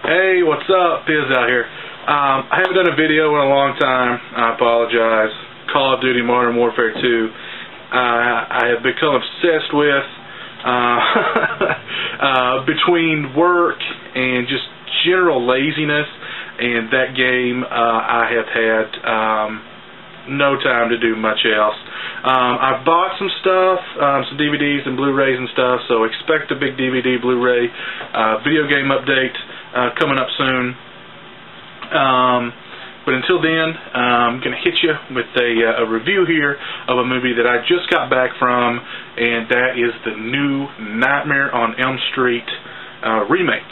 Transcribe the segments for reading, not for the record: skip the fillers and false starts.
Hey, what's up? Piz out here. I haven't done a video in a long time. I apologize. Call of Duty Modern Warfare 2. I have become obsessed with between work and just general laziness, and that game I have had no time to do much else. I've bought some stuff, some DVDs and Blu-rays and stuff, so expect a big DVD, Blu-ray, video game update coming up soon. But until then, I'm going to hit you with a review here of a movie that I just got back from, and that is the new Nightmare on Elm Street remake.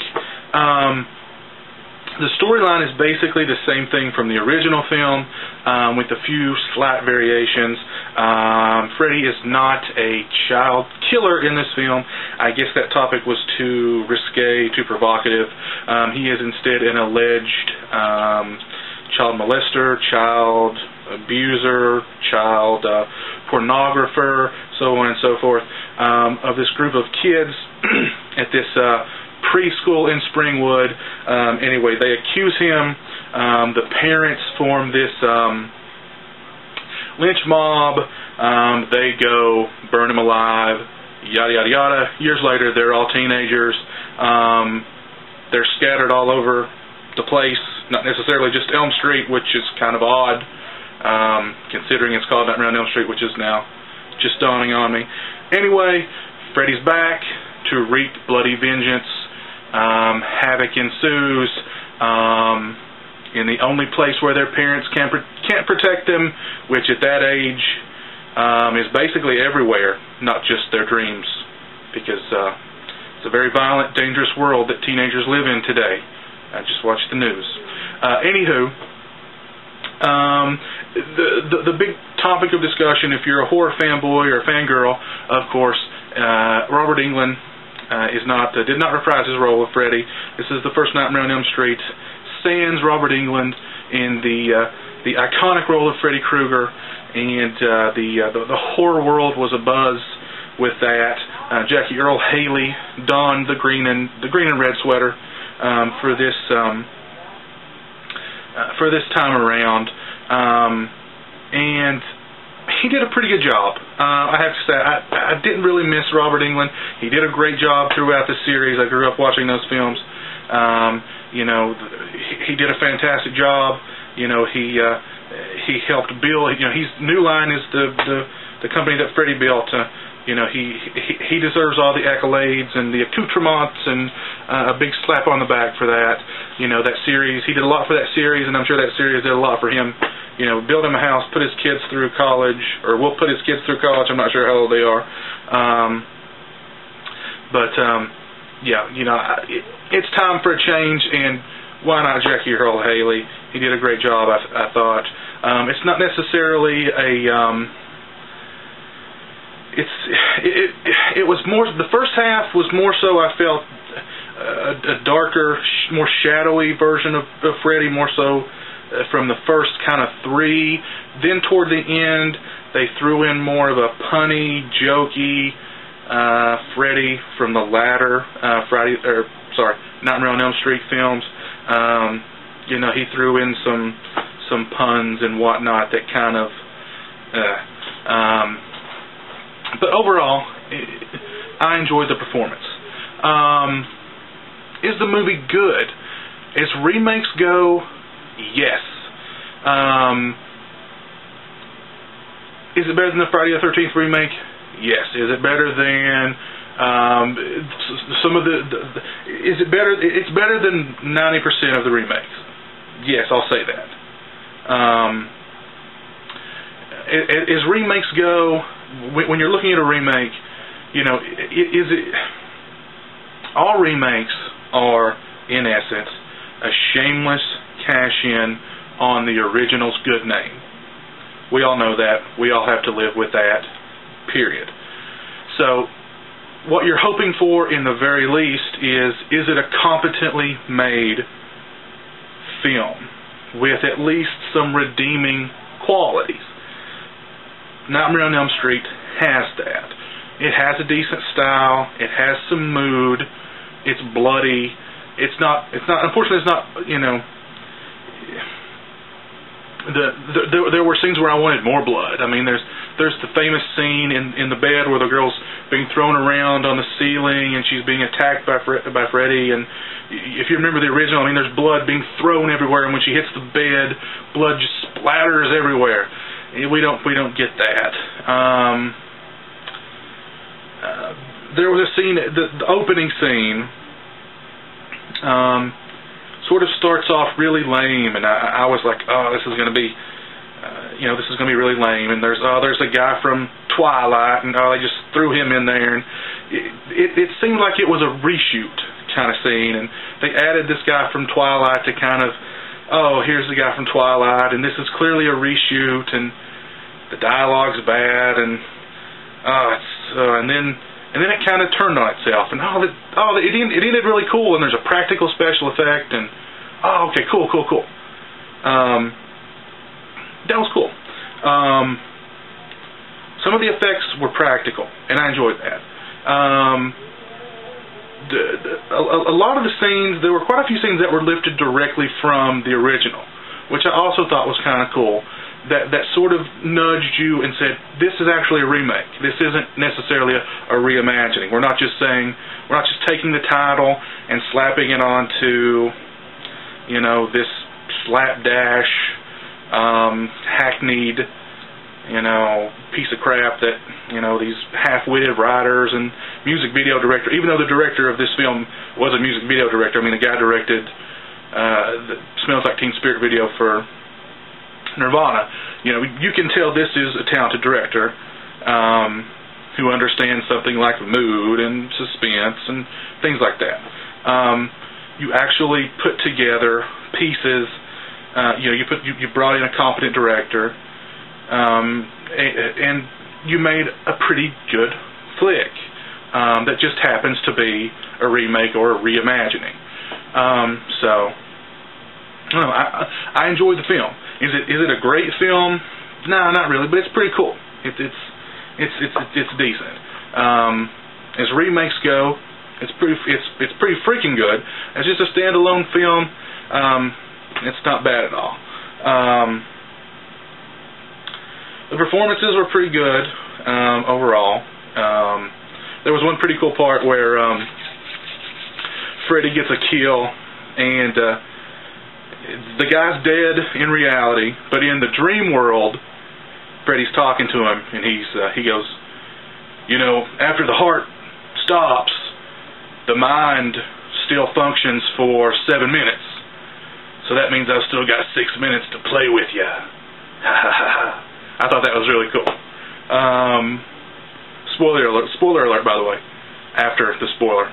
The storyline is basically the same thing from the original film, with a few slight variations. Freddy is not a child killer in this film. I guess that topic was too risque, too provocative. He is instead an alleged child molester, child abuser, child pornographer, so on and so forth, of this group of kids at this preschool in Springwood. Anyway, they accuse him. The parents form this lynch mob. They go burn him alive, yada yada yada. Years later, they're all teenagers. They're scattered all over the place, not necessarily just Elm Street, which is kind of odd, considering it's called Nightmare on Elm Street, which is now just dawning on me. Anyway, Freddy's back to wreak bloody vengeance. Havoc ensues in the only place where their parents can't protect them, which at that age is basically everywhere, not just their dreams, because it's a very violent, dangerous world that teenagers live in today. I just watched the news. Anywho, the big topic of discussion, if you're a horror fanboy or fangirl, of course, Robert Englund did not reprise his role of Freddy. This is the first Nightmare on Elm Street sans Robert Englund in the iconic role of Freddy Krueger, and the horror world was abuzz with that. Jackie Earle Haley donned the green and red sweater for this time around, and he did a pretty good job. I have to say, I didn't really miss Robert Englund. He did a great job throughout the series. I grew up watching those films. You know, he did a fantastic job. You know, he helped build. You know, New Line is the company that Freddy built. You know, he deserves all the accolades and the accoutrements and a big slap on the back for that. You know, that series, he did a lot for that series, and I'm sure that series did a lot for him. You know, build him a house, put his kids through college, or will put his kids through college. I'm not sure how old they are. Yeah, you know, it's time for a change, and why not Jackie Earle Haley? He did a great job, I thought. It's not necessarily a... It was more, the first half was more so, I felt, a darker, more shadowy version of Freddy, more so from the first kind of three. Then toward the end, they threw in more of a punny, jokey Freddy from the latter Nightmare on Elm Street films. You know, he threw in some puns and whatnot that kind of but overall, I enjoyed the performance. Is the movie good? As remakes go, yes. Is it better than the Friday the 13th remake? Yes. Is it better than some of the... Is it better? It's better than 90% of the remakes. Yes, I'll say that. As remakes go, when you're looking at a remake, you know, all remakes are, in essence, a shameless cash-in on the original's good name. We all know that. We all have to live with that, period. So, what you're hoping for, in the very least, is it a competently made film with at least some redeeming qualities? Nightmare on Elm Street has that. It has a decent style. It has some mood. It's bloody. it's not. Unfortunately, it's not. You know, there were scenes where I wanted more blood. I mean, there's the famous scene in the bed where the girl's being thrown around on the ceiling and she's being attacked by Freddy. And if you remember the original, I mean, there's blood being thrown everywhere, and when she hits the bed, blood just splatters everywhere. We don't get that. There was a scene, the opening scene. Sort of starts off really lame, and I was like, oh, this is going to be, this is going to be really lame. And there's a guy from Twilight, and they just threw him in there, and it seemed like it was a reshoot kind of scene, and they added this guy from Twilight to kind of, here's the guy from Twilight, and this is clearly a reshoot, and the dialogue's bad, and and then it kind of turned on itself, and it ended really cool, and there's a practical special effect, and okay, cool. That was cool. Some of the effects were practical, and I enjoyed that. A lot of the scenes, there were quite a few scenes that were lifted directly from the original, which I also thought was kind of cool. That sort of nudged you and said, this is actually a remake. This isn't necessarily a reimagining. We're not just taking the title and slapping it onto, this slapdash, hackneyed, piece of crap that, these half-witted writers and music video director, even though the director of this film was a music video director. I mean, the guy directed the Smells Like Teen Spirit video for Nirvana. You can tell this is a talented director who understands something like mood and suspense and things like that. You actually put together pieces. You brought in a competent director, and you made a pretty good flick that just happens to be a remake or a reimagining. I enjoyed the film. Is it a great film? No, not really, but it's pretty cool. It's decent. As remakes go, it's pretty freaking good. As just a standalone film, it's not bad at all. The performances were pretty good overall. There was one pretty cool part where Freddy gets a kill, and the guy's dead in reality, but in the dream world, Freddy's talking to him, and he goes, after the heart stops, the mind still functions for 7 minutes. So that means I've still got 6 minutes to play with ya. I thought that was really cool. Spoiler alert, by the way. After the spoiler.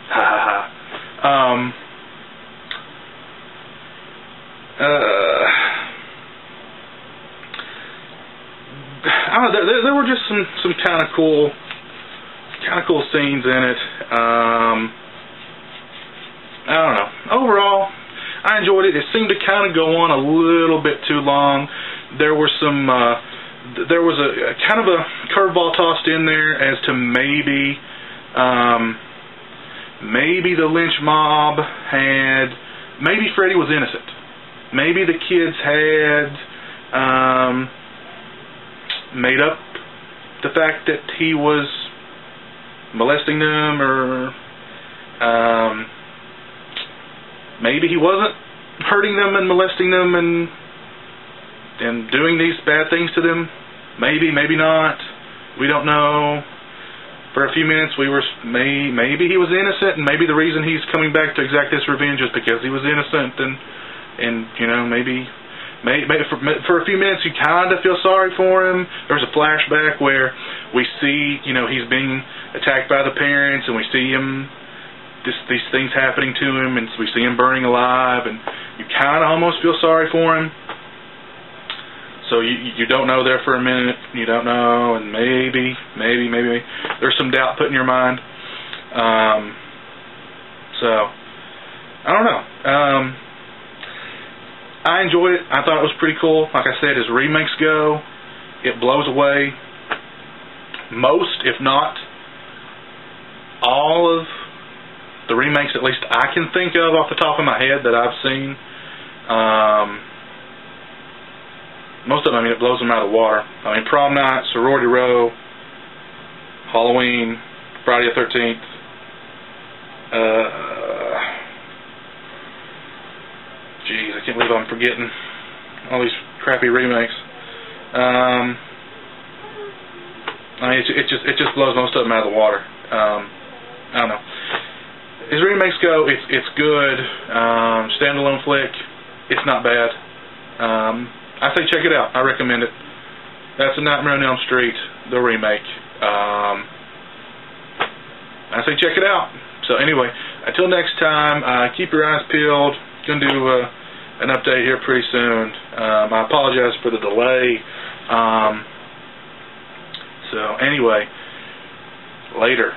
I don't know, there were just some kind of cool scenes in it. I don't know. Overall, I enjoyed it. It seemed to kind of go on a little bit too long. There was a kind of a curveball tossed in there as to maybe the lynch mob maybe Freddy was innocent. Maybe the kids had made up the fact that he was molesting them, or maybe he wasn't hurting them and molesting them and doing these bad things to them. Maybe not. We don't know. For a few minutes we were, maybe he was innocent, and maybe the reason he's coming back to exact this revenge is because he was innocent, and maybe for a few minutes you kind of feel sorry for him. There's a flashback where we see, he's being attacked by the parents, and we see him, these things happening to him, and we see him burning alive, and you kind of almost feel sorry for him. So you don't know there for a minute, you don't know, and maybe there's some doubt put in your mind. So I don't know. I enjoyed it. I thought it was pretty cool. Like I said, as remakes go, it blows away most, if not all, of the remakes at least I can think of off the top of my head that I've seen. Most of them, I mean, it blows them out of the water. I mean, Prom Night, Sorority Row, Halloween, Friday the 13th. Jeez, I can't believe I'm forgetting all these crappy remakes. I mean, it just blows most of them out of the water. I don't know. As remakes go, it's good. Standalone flick, it's not bad. I say check it out. I recommend it. That's A Nightmare on Elm Street, the remake. I say check it out. So anyway, until next time, keep your eyes peeled. Gonna do an update here pretty soon. I apologize for the delay. So anyway, later.